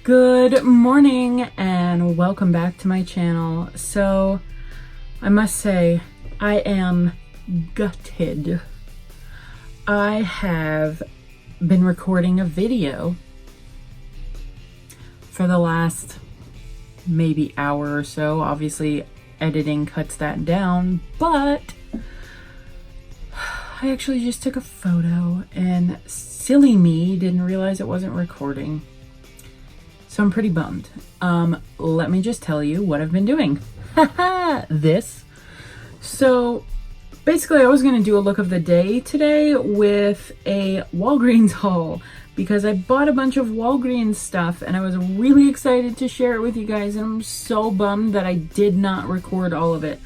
Good morning and welcome back to my channel. So I must say I am gutted. I have been recording a video for the last maybe hour or so. Obviously editing cuts that down, but I actually just took a photo and silly me didn't realize it wasn't recording. So I'm pretty bummed. Let me just tell you what I've been doing. This. So basically I was gonna do a look of the day today with a Walgreens haul because I bought a bunch of Walgreens stuff and I was really excited to share it with you guys, and I'm so bummed that I did not record all of it.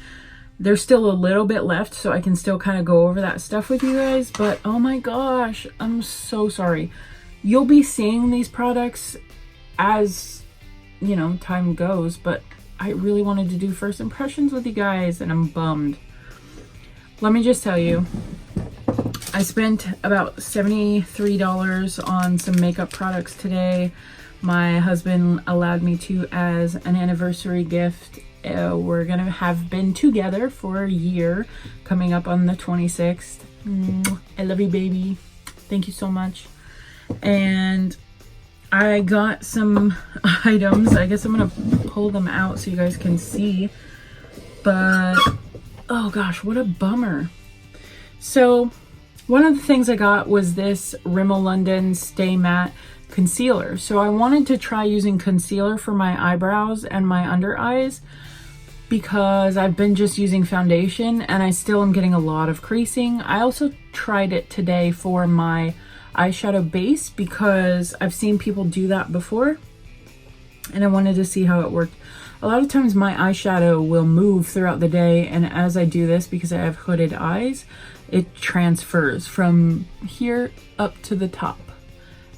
There's still a little bit left, so I can still kind of go over that stuff with you guys, but oh my gosh, I'm so sorry. You'll be seeing these products as, you know, time goes, but I really wanted to do first impressions with you guys and I'm bummed. Let me just tell you, I spent about $73 on some makeup products today. My husband allowed me to as an anniversary gift. We're gonna have been together for a year coming up on the 26th. I love you, baby. Thank you so much. And I got some items. I guess I'm gonna pull them out so you guys can see, but oh gosh, what a bummer. So one of the things I got was this Rimmel London Stay Matte concealer. So I wanted to try using concealer for my eyebrows and my under eyes because I've been just using foundation and I still am getting a lot of creasing. I also tried it today for my eyeshadow base because I've seen people do that before and I wanted to see how it worked. A lot of times my eyeshadow will move throughout the day, and as I do this, because I have hooded eyes, it transfers from here up to the top,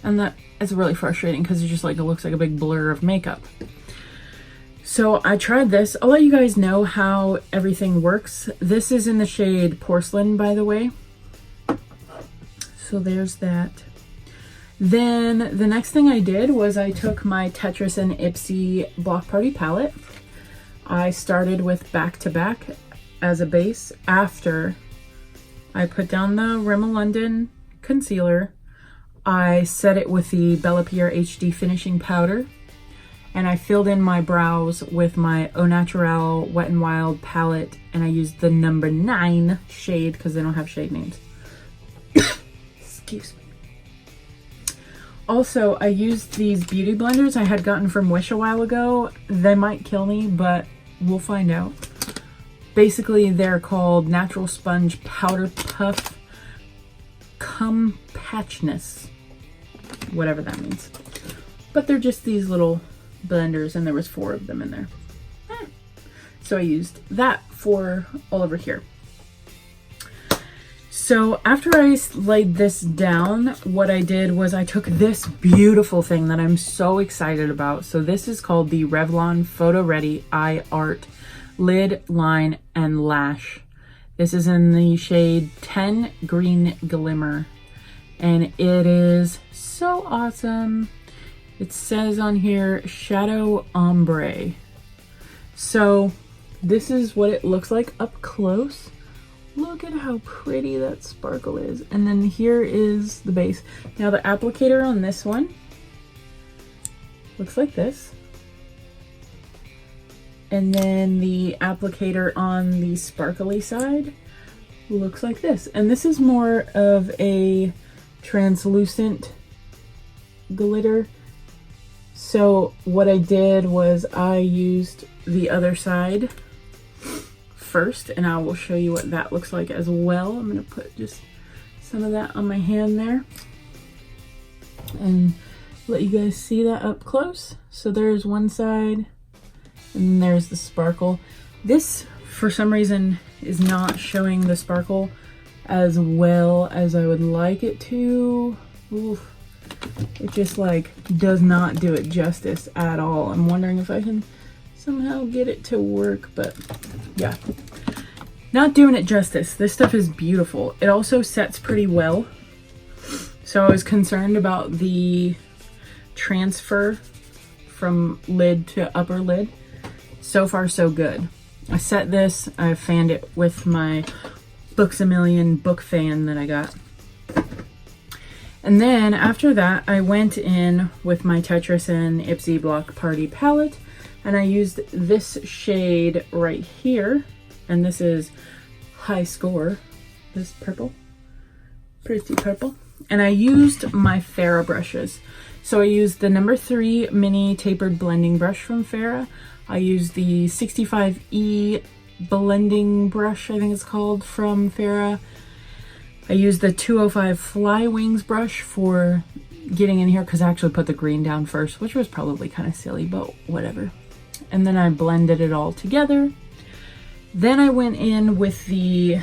and that is really frustrating because it's just like it looks like a big blur of makeup. So I tried this. I'll let you guys know how everything works. This is in the shade Porcelain, by the way. So there's that. Then the next thing I did was I took my Tetris and Ipsy Block Party palette. I started with Back to Back as a base after I put down the Rimmel London concealer. I set it with the Bella Pierre HD finishing powder, and I filled in my brows with my Au Naturel Wet n Wild palette, and I used the number 9 shade because they don't have shade names. Excuse me. Also, I used these beauty blenders I had gotten from Wish a while ago. They might kill me, but we'll find out. Basically, they're called Natural Sponge Powder Puff Compactness, whatever that means. But they're just these little blenders, and there was 4 of them in there. So I used that for all over here. So after I laid this down, what I did was I took this beautiful thing that I'm so excited about. So this is called the Revlon Photo Ready Eye Art Lid, Line, and Lash. This is in the shade 10 Green Glimmer, and it is so awesome. It says on here, Shadow Ombre. So this is what it looks like up close. Look at how pretty that sparkle is. And then here is the base. Now the applicator on this one looks like this. And then the applicator on the sparkly side looks like this. And this is more of a translucent glitter. So what I did was I used the other side first, and I will show you what that looks like as well. I'm going to put just some of that on my hand there and let you guys see that up close. So there's one side and there's the sparkle. This, for some reason, is not showing the sparkle as well as I would like it to. Oof. It just like does not do it justice at all. I'm wondering if I can somehow get it to work, but yeah, not doing it justice. This stuff is beautiful. It also sets pretty well. So I was concerned about the transfer from lid to upper lid. So far, so good. I set this, I fanned it with my Books A Million book fan that I got. And then after that, I went in with my Tetris and Ipsy Block Party palette, and I used this shade right here, and this is High Score, this purple, pretty purple. And I used my Farrah brushes. So I used the number 3 mini tapered blending brush from Farrah. I used the 65E blending brush, I think it's called, from Farrah. I used the 205 Fly Wings brush for getting in here because I actually put the green down first, which was probably kind of silly, but whatever. And then I blended it all together. Then I went in with the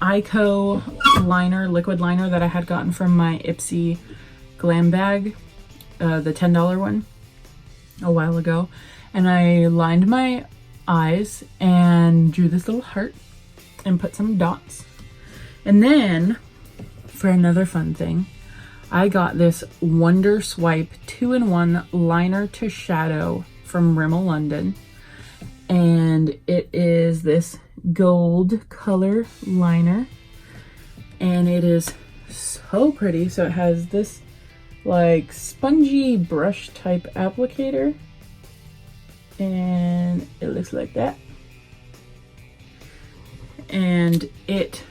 Ico liner, liquid liner that I had gotten from my Ipsy glam bag, the $10 one, a while ago. And I lined my eyes and drew this little heart and put some dots. And then, for another fun thing, I got this Wonder Swipe 2-in-1 liner to shadow from Rimmel London. And it is this gold color liner. And it is so pretty. So it has this like spongy brush type applicator. And it looks like that. And it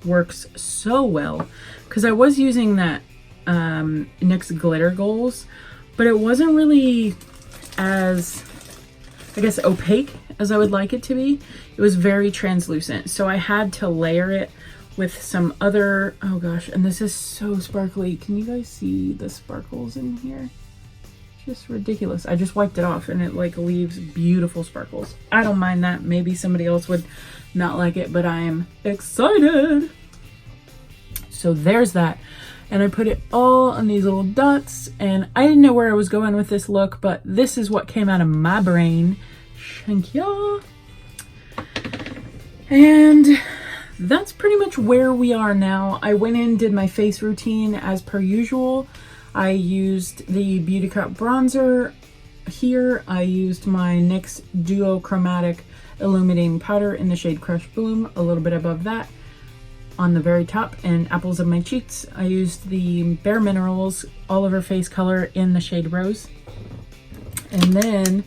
works so well because I was using that NYX glitter goals, but it wasn't really as, I guess, opaque as I would like it to be. It was very translucent, so I had to layer it with some other, oh gosh, and this is so sparkly. Can you guys see the sparkles in here? Just ridiculous. I just wiped it off and it like leaves beautiful sparkles. I don't mind that. Maybe somebody else would not like it, but I am excited. So there's that. And I put it all on these little dots, and I didn't know where I was going with this look, but this is what came out of my brain. Thank you. And that's pretty much where we are now. I went in, did my face routine as per usual. I used the Beauty Crop bronzer here. I used my NYX Duochromatic Illuminating Powder in the shade Crush Bloom, a little bit above that on the very top, and apples of my cheeks. I used the Bare Minerals All Over Face color in the shade Rose. And then,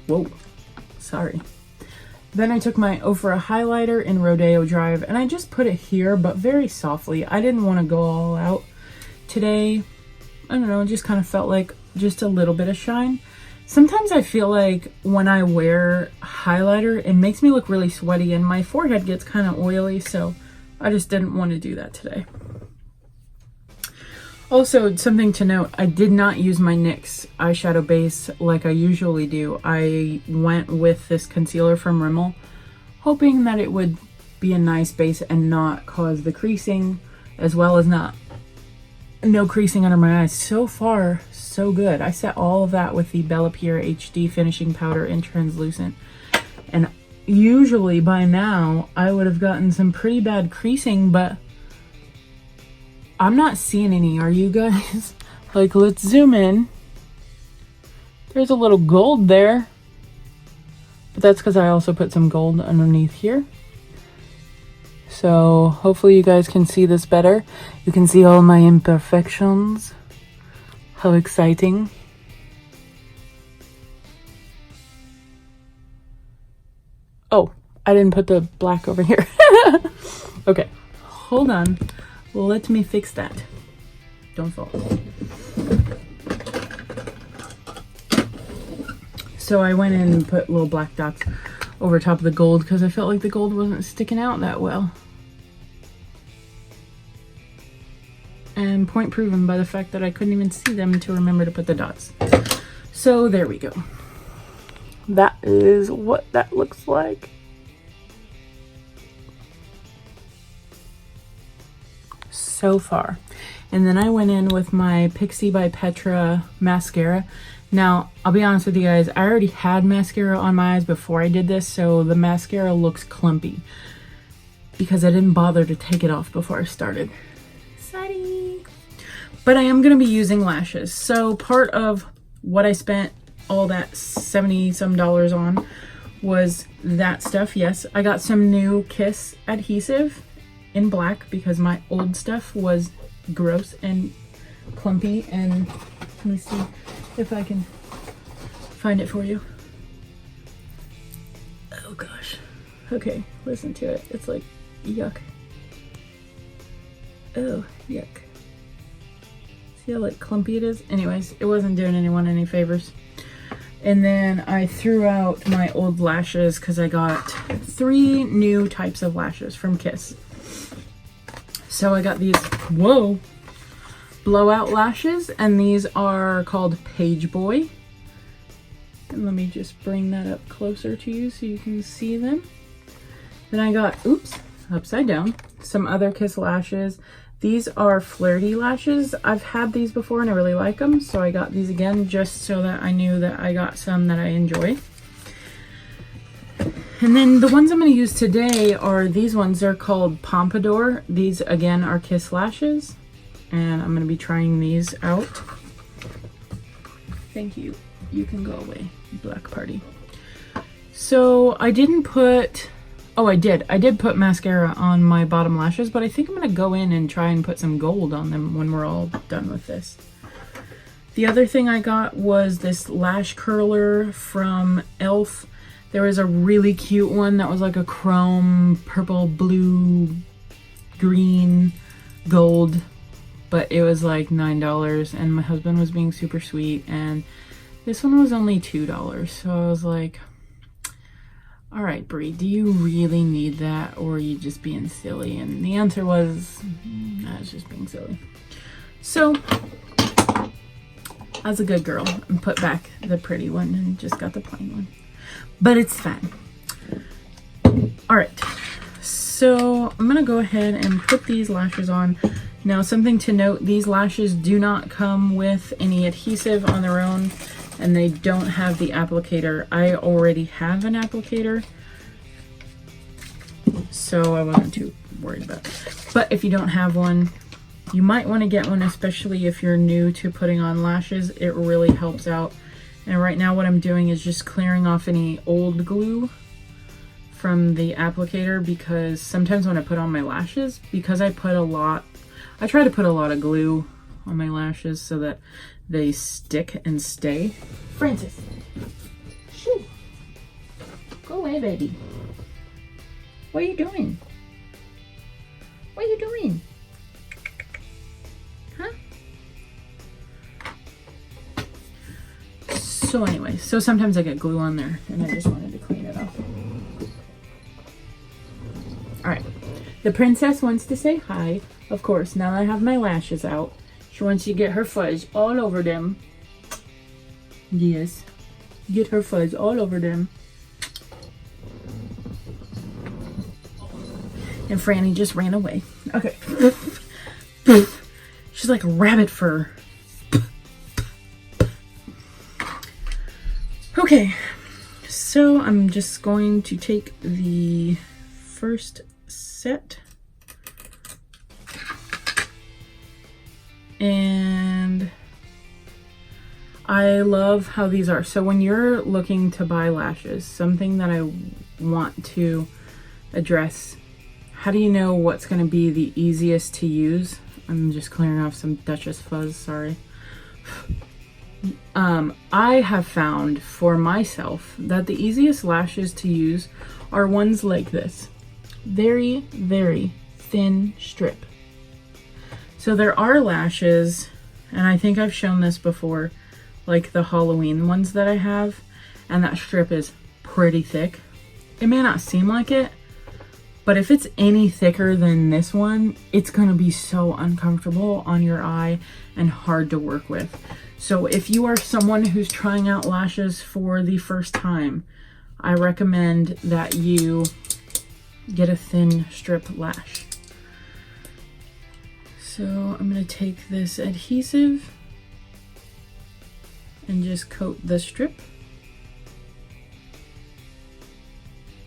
whoa, sorry. Then I took my Ofra highlighter in Rodeo Drive, and I just put it here, but very softly. I didn't want to go all out today. I don't know, it just kind of felt like just a little bit of shine. Sometimes I feel like when I wear highlighter, it makes me look really sweaty and my forehead gets kind of oily, so I just didn't want to do that today. Also, something to note, I did not use my NYX eyeshadow base like I usually do. I went with this concealer from Rimmel, hoping that it would be a nice base and not cause the creasing, as well as no creasing under my eyes. So far, so good. I set all of that with the Bella Pierre HD finishing powder in translucent. And usually by now, I would have gotten some pretty bad creasing, but I'm not seeing any. Are you guys? Like, let's zoom in. There's a little gold there. But that's because I also put some gold underneath here. So hopefully you guys can see this better. You can see all my imperfections. How exciting. Oh, I didn't put the black over here. Okay, hold on. Let me fix that. Don't fall. So I went in and put little black dots over top of the gold because I felt like the gold wasn't sticking out that well. And point proven by the fact that I couldn't even see them to remember to put the dots. So there we go. That is what that looks like. So far. And then I went in with my Pixie by Petra mascara. Now, I'll be honest with you guys, I already had mascara on my eyes before I did this, so the mascara looks clumpy because I didn't bother to take it off before I started. Sorry. But I am going to be using lashes. So part of what I spent all that 70 some dollars on was that stuff. Yes, I got some new Kiss adhesive in black because my old stuff was gross and clumpy. And let me see if I can find it for you. Oh gosh. Okay, listen to it. It's like yuck. Oh, yuck. See how like clumpy it is? Anyways, it wasn't doing anyone any favors. And then I threw out my old lashes because I got 3 new types of lashes from Kiss. So I got these, whoa, blowout lashes, and these are called Page Boy. And let me just bring that up closer to you so you can see them. Then I got, oops, upside down, some other Kiss lashes. These are Flirty lashes. I've had these before and I really like them, so I got these again just so that I knew that I got some that I enjoy. And then the ones I'm going to use today are these ones. They're called Pompadour. These again are Kiss lashes, and I'm going to be trying these out. Thank you. You can go away, black party. So I didn't put... Oh, I did put mascara on my bottom lashes, but I think I'm going to go in and try and put some gold on them when we're all done with this. The other thing I got was this lash curler from e.l.f. There was a really cute one that was like a chrome, purple, blue, green, gold, but it was like $9, and my husband was being super sweet, and this one was only $2, so I was like... All right, Brie, do you really need that, or are you just being silly? And the answer was, I was just being silly. So, as a good girl, I put back the pretty one and just got the plain one. But it's fine. All right, so I'm gonna go ahead and put these lashes on. Now, something to note, these lashes do not come with any adhesive on their own, and they don't have the applicator. I already have an applicator, so I wasn't too worried about it. But if you don't have one, you might want to get one, especially if you're new to putting on lashes. It really helps out. And right now what I'm doing is just clearing off any old glue from the applicator, because sometimes when I put on my lashes, because I try to put a lot of glue on my lashes so that they stick and stay. Francis, shoo, go away, baby. What are you doing? What are you doing? Huh? So anyway, so sometimes I get glue on there, and I just wanted to clean it off. All right, the princess wants to say hi. Of course, now that I have my lashes out, she wants to get her fuzz all over them. Yes, get her fuzz all over them. And Franny just ran away. Okay. She's like rabbit fur. Okay, so I'm just going to take the first set and I love how these are. So when you're looking to buy lashes, something that I want to address, how do you know what's going to be the easiest to use? I'm just clearing off some Duchess fuzz, sorry. I have found for myself that the easiest lashes to use are ones like this. Very, very thin strip. So there are lashes, and I think I've shown this before, like the Halloween ones that I have, and that strip is pretty thick. It may not seem like it, but if it's any thicker than this one, it's gonna be so uncomfortable on your eye and hard to work with. So if you are someone who's trying out lashes for the first time, I recommend that you get a thin strip lash. So I'm gonna take this adhesive and just coat the strip.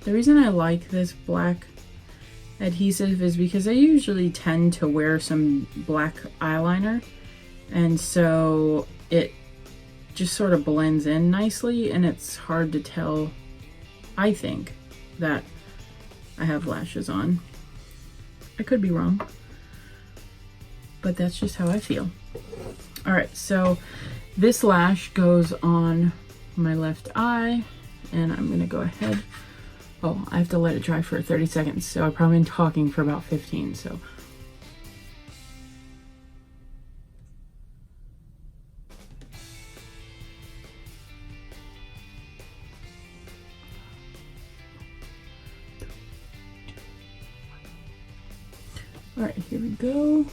The reason I like this black adhesive is because I usually tend to wear some black eyeliner, and so it just sort of blends in nicely, and it's hard to tell, I think, that I have lashes on. I could be wrong, but that's just how I feel. All right, so this lash goes on my left eye, and I'm gonna go ahead. Oh, I have to let it dry for 30 seconds, so I've probably been talking for about 15, so. All right, here we go.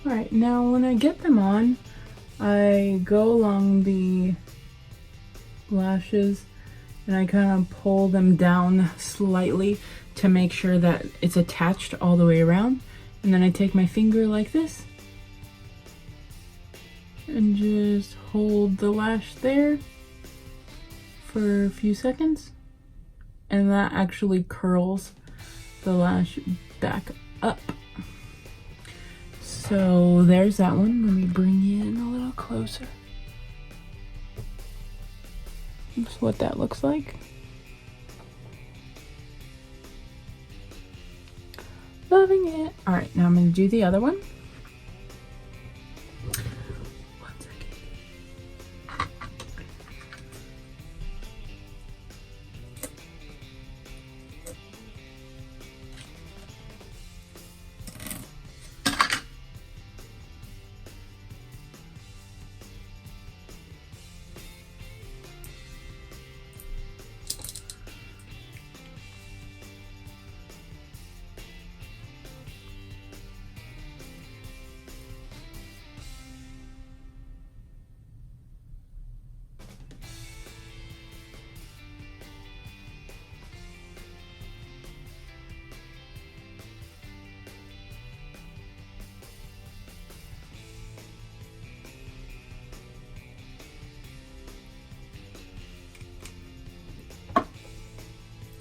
All right, now when I get them on, I go along the lashes and I kind of pull them down slightly to make sure that it's attached all the way around. And then I take my finger like this and just hold the lash there for a few seconds. And that actually curls the lash back up. So there's that one. Let me bring you in a little closer. That's what that looks like. Loving it. All right, now I'm going to do the other one. One second.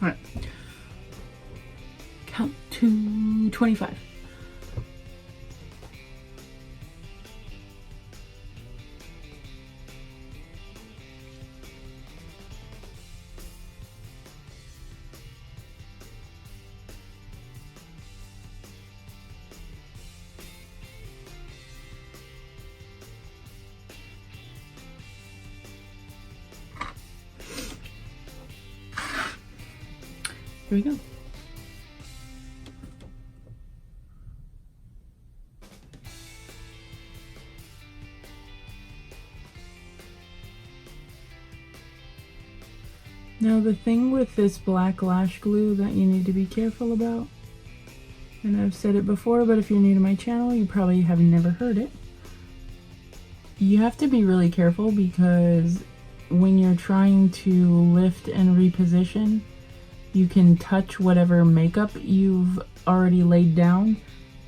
All right, count to 25. Here we go. Now the thing with this black lash glue that you need to be careful about, and I've said it before, but if you're new to my channel, you probably have never heard it. You have to be really careful because when you're trying to lift and reposition, you can touch whatever makeup you've already laid down,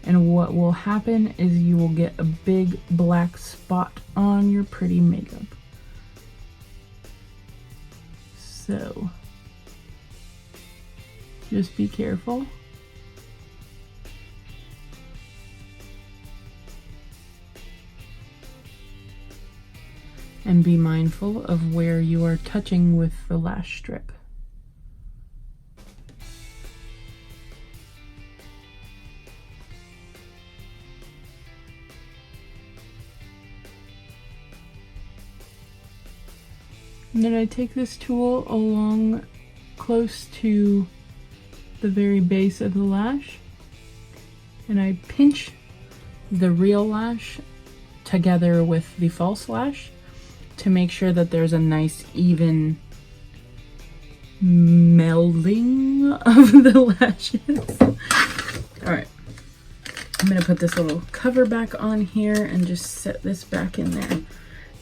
and what will happen is you will get a big black spot on your pretty makeup. So just be careful. And be mindful of where you are touching with the lash strip. And then I take this tool along close to the very base of the lash, and I pinch the real lash together with the false lash to make sure that there's a nice even melding of the lashes. All right, I'm gonna put this little cover back on here and just set this back in there.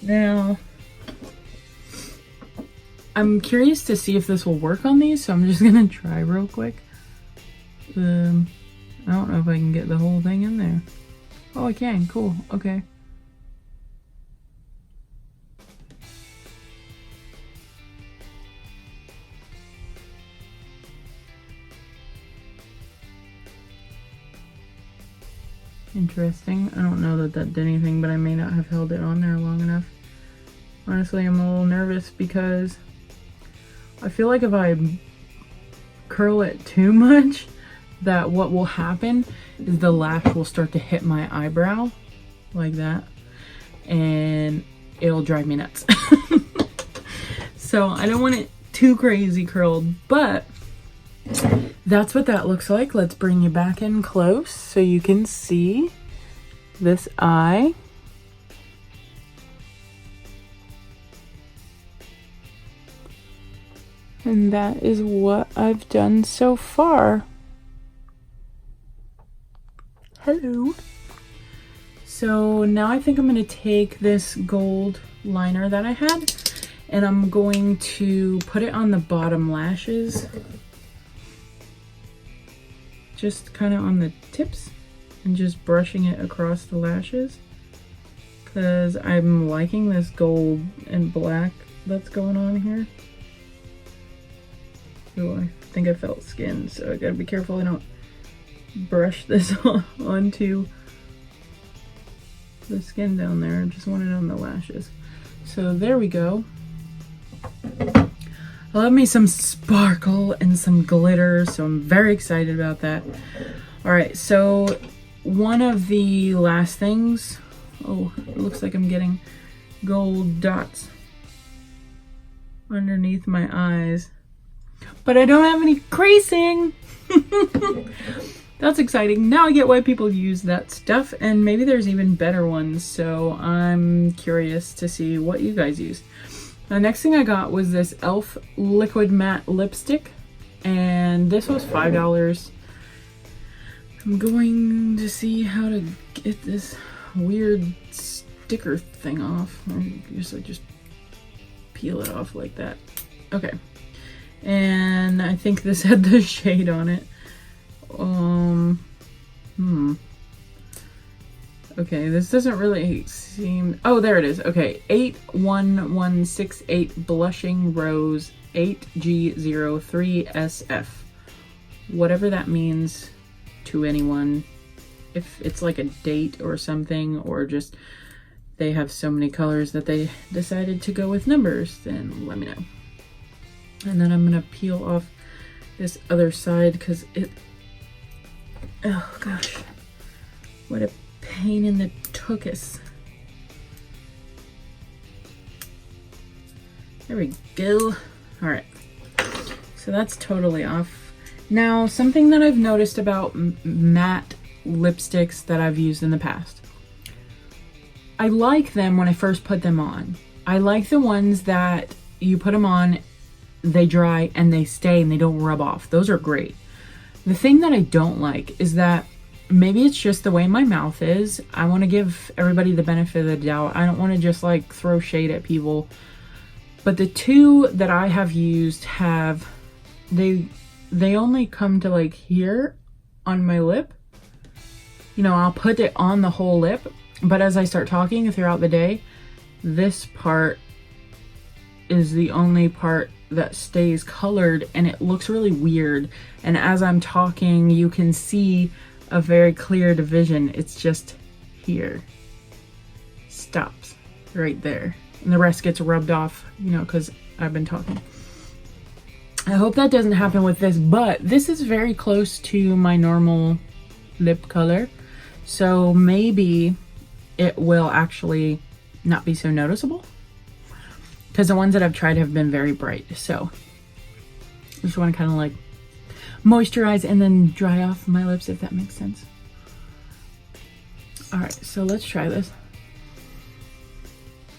Now, I'm curious to see if this will work on these, so I'm just gonna try real quick. I don't know if I can get the whole thing in there. Oh, I can. Cool. Okay. Interesting. I don't know that that did anything, but I may not have held it on there long enough. Honestly, I'm a little nervous because I feel like if I curl it too much, that what will happen is the lash will start to hit my eyebrow like that, and it'll drive me nuts. So I don't want it too crazy curled, but that's what that looks like. Let's bring you back in close so you can see this eye. And that is what I've done so far. Hello. So now I think I'm going to take this gold liner that I had, and I'm going to put it on the bottom lashes. Just kind of on the tips, and just brushing it across the lashes. Because I'm liking this gold and black that's going on here. Oh, I think I felt skin, so I gotta be careful I don't brush this onto the skin down there. I just want it on the lashes. So there we go. I love me some sparkle and some glitter, so I'm very excited about that. Alright, so one of the last things, oh, it looks like I'm getting gold dots underneath my eyes. But I don't have any creasing. That's exciting. Now I get why people use that stuff, and maybe there's even better ones, so I'm curious to see what you guys use. The next thing I got was this e.l.f. liquid matte lipstick, and this was $5. I'm going to see how to get this weird sticker thing off. I guess I just peel it off like that. Okay. And I think this had the shade on it. Okay, this doesn't really seem... Oh, there it is. Okay, 81168 Blushing Rose 8G03SF. Whatever that means to anyone. If it's like a date or something, or just they have so many colors that they decided to go with numbers, then let me know. And then I'm gonna peel off this other side because it, oh gosh, what a pain in the tuchus. There we go. All right, so that's totally off. Now, something that I've noticed about matte lipsticks that I've used in the past, I like them when I first put them on. I like the ones that you put them on, they dry and they stay and they don't rub off. Those are great. The thing that I don't like is that maybe it's just the way my mouth is. I want to give everybody the benefit of the doubt. I don't want to just like throw shade at people. But the two that I have used have, they only come to like here on my lip. You know, I'll put it on the whole lip, but as I start talking throughout the day, this part is the only part that stays colored, and it looks really weird. And as I'm talking, you can see a very clear division. It's just here. Stops right there. and the rest gets rubbed off, you know, because I've been talking. I hope that doesn't happen with this, but this is very close to my normal lip color, so maybe it will actually not be so noticeable, because the ones that I've tried have been very bright. So I just want to kind of like moisturize and then dry off my lips, if that makes sense. All right, so let's try this.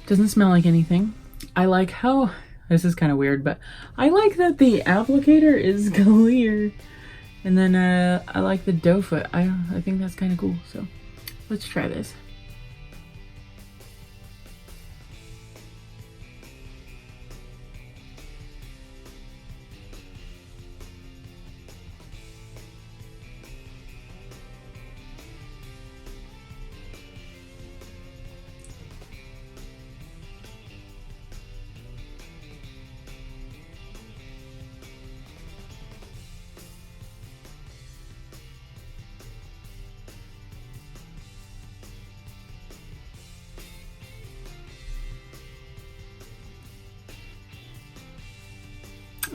Doesn't smell like anything. I like how, this is kind of weird, but I like that the applicator is clear. And then I like the doe foot. I think that's kind of cool. So let's try this.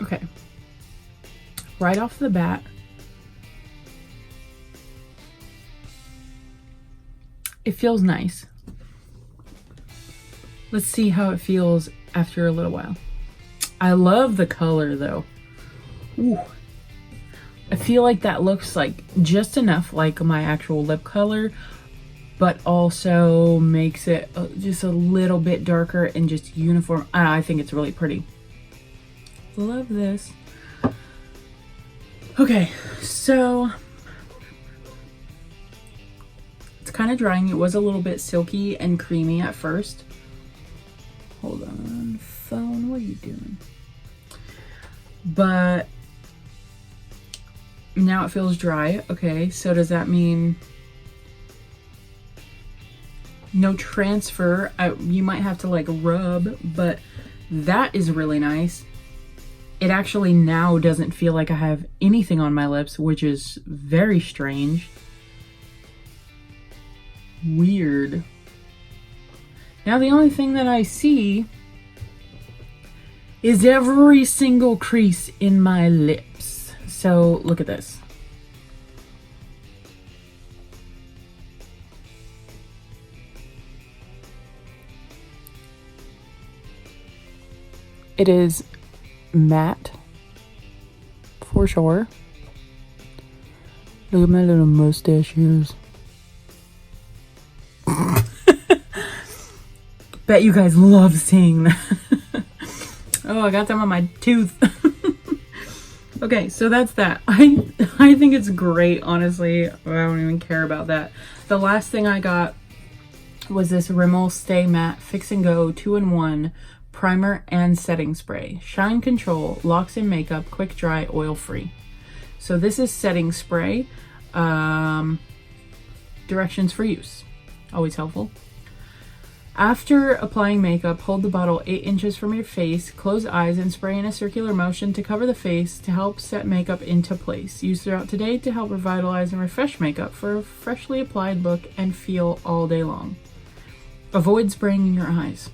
Okay, right off the bat, it feels nice. Let's see how it feels after a little while. I love the color though. Ooh. I feel like that looks like just enough like my actual lip color, but also makes it just a little bit darker and just uniform. I think it's really pretty. Love this. Okay, so it's kind of drying. It was a little bit silky and creamy at first. Hold on, phone, what are you doing? But now it feels dry. Okay, so does that mean no transfer? You might have to like rub, but that is really nice. It actually now doesn't feel like I have anything on my lips, which is very strange. Weird. Now the only thing that I see is every single crease in my lips. So look at this. It is matte for sure. Look at my little mustache ears. Bet you guys love seeing that. Oh, I got some on my tooth. Okay, so that's that. I think it's great, honestly. I don't even care about that. The last thing I got was this Rimmel Stay Matte Fix and Go 2-in-1 primer and setting spray. Shine control, locks in makeup, quick dry, oil free. So this is setting spray. Directions for use. Always helpful. After applying makeup, hold the bottle 8 inches from your face, close eyes, and spray in a circular motion to cover the face to help set makeup into place. Use throughout today to help revitalize and refresh makeup for a freshly applied look and feel all day long. Avoid spraying in your eyes.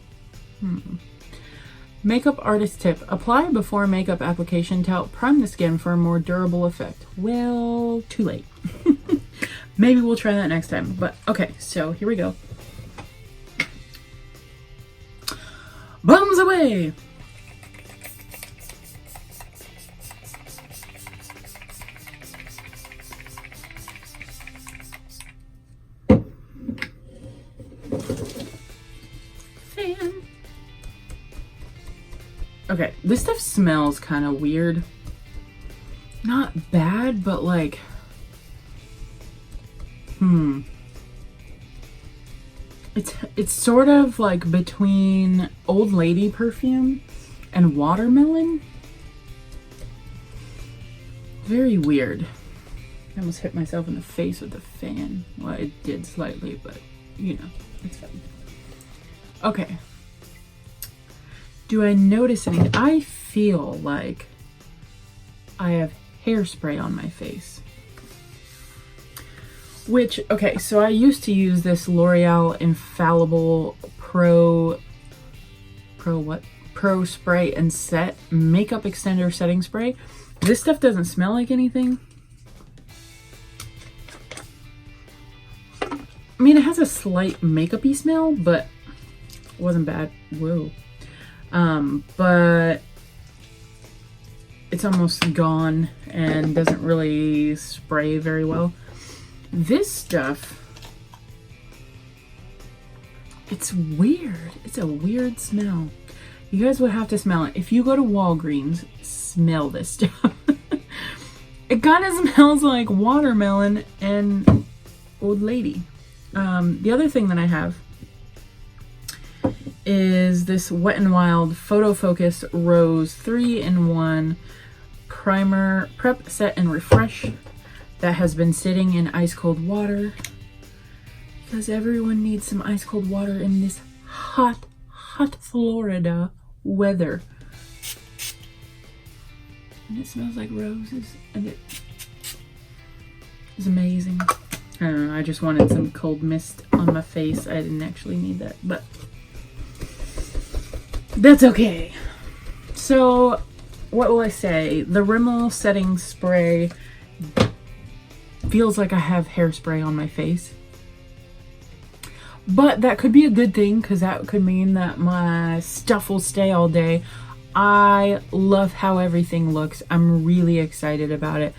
Makeup artist tip. Apply before makeup application to help prime the skin for a more durable effect. Well, too late. Maybe we'll try that next time. But okay, so here we go. Bums away! Fan. Okay, this stuff smells kind of weird. Not bad, but like, It's sort of like between old lady perfume and watermelon. Very weird. I almost hit myself in the face with the fan. Well, it did slightly, but you know, it's fine. Okay. Do I notice anything? I feel like I have hairspray on my face. Which, okay, so I used to use this L'Oreal Infallible Pro Pro Spray and Set Makeup Extender Setting Spray. This stuff doesn't smell like anything. I mean, it has a slight makeup-y smell, but it wasn't bad. Whoa. But it's almost gone and doesn't really spray very well. This stuff, it's weird. It's a weird smell. You guys would have to smell it. If you go to Walgreens, smell this stuff. It kind of smells like watermelon and old lady. The other thing that I have is this Wet n Wild Photo Focus Rose 3-in-1 Primer, Prep, Set, and Refresh that has been sitting in ice cold water because everyone needs some ice cold water in this hot Florida weather. And it smells like roses and it is amazing. I don't know, I just wanted some cold mist on my face. I didn't actually need that, but that's okay. So, what will I say? The Rimmel setting spray feels like I have hairspray on my face. But that could be a good thing because that could mean that my stuff will stay all day. I love how everything looks. I'm really excited about it.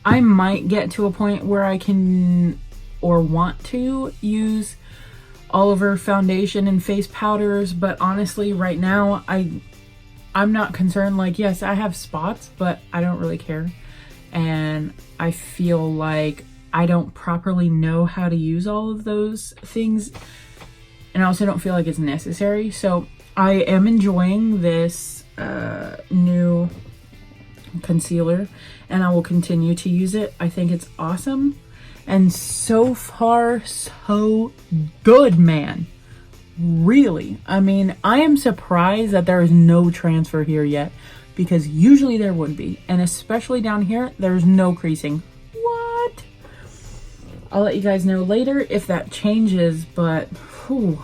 I might get to a point where I can or want to use all over foundation and face powders, but honestly right now I'm not concerned. Like, yes, I have spots, but I don't really care. And I feel like I don't properly know how to use all of those things. And I also don't feel like it's necessary. So I am enjoying this new concealer and I will continue to use it. I think it's awesome. And so far, so good, man. Really. I mean, I am surprised that there is no transfer here yet because usually there would be. And especially down here, there's no creasing. What? I'll let you guys know later if that changes, but whew,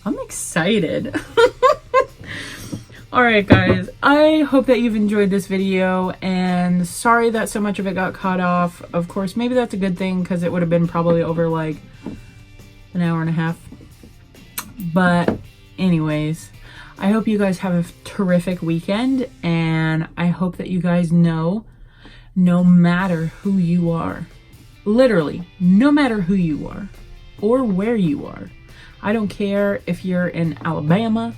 I'm excited. Alright guys, I hope that you've enjoyed this video and sorry that so much of it got cut off. Of course, maybe that's a good thing because it would have been probably over like an hour and a half. But anyways, I hope you guys have a terrific weekend and I hope that you guys know no matter who you are, literally, no matter who you are or where you are. I don't care if you're in Alabama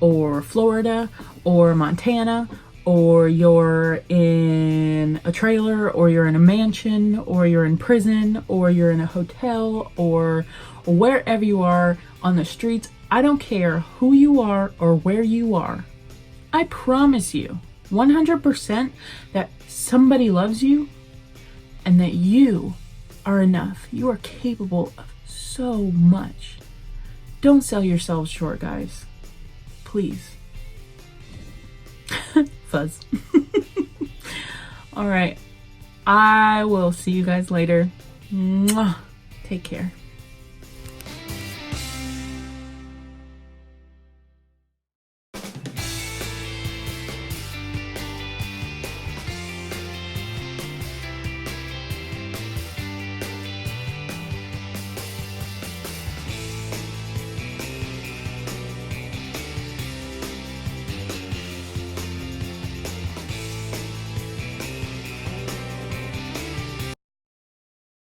or Florida or Montana or you're in a trailer or you're in a mansion or you're in prison or you're in a hotel or wherever you are on the streets. I don't care who you are or where you are. I promise you 100% that somebody loves you and that you are enough. You are capable of so much. Don't sell yourselves short, guys. Please. Fuzz. All right. I will see you guys later. Mwah. Take care.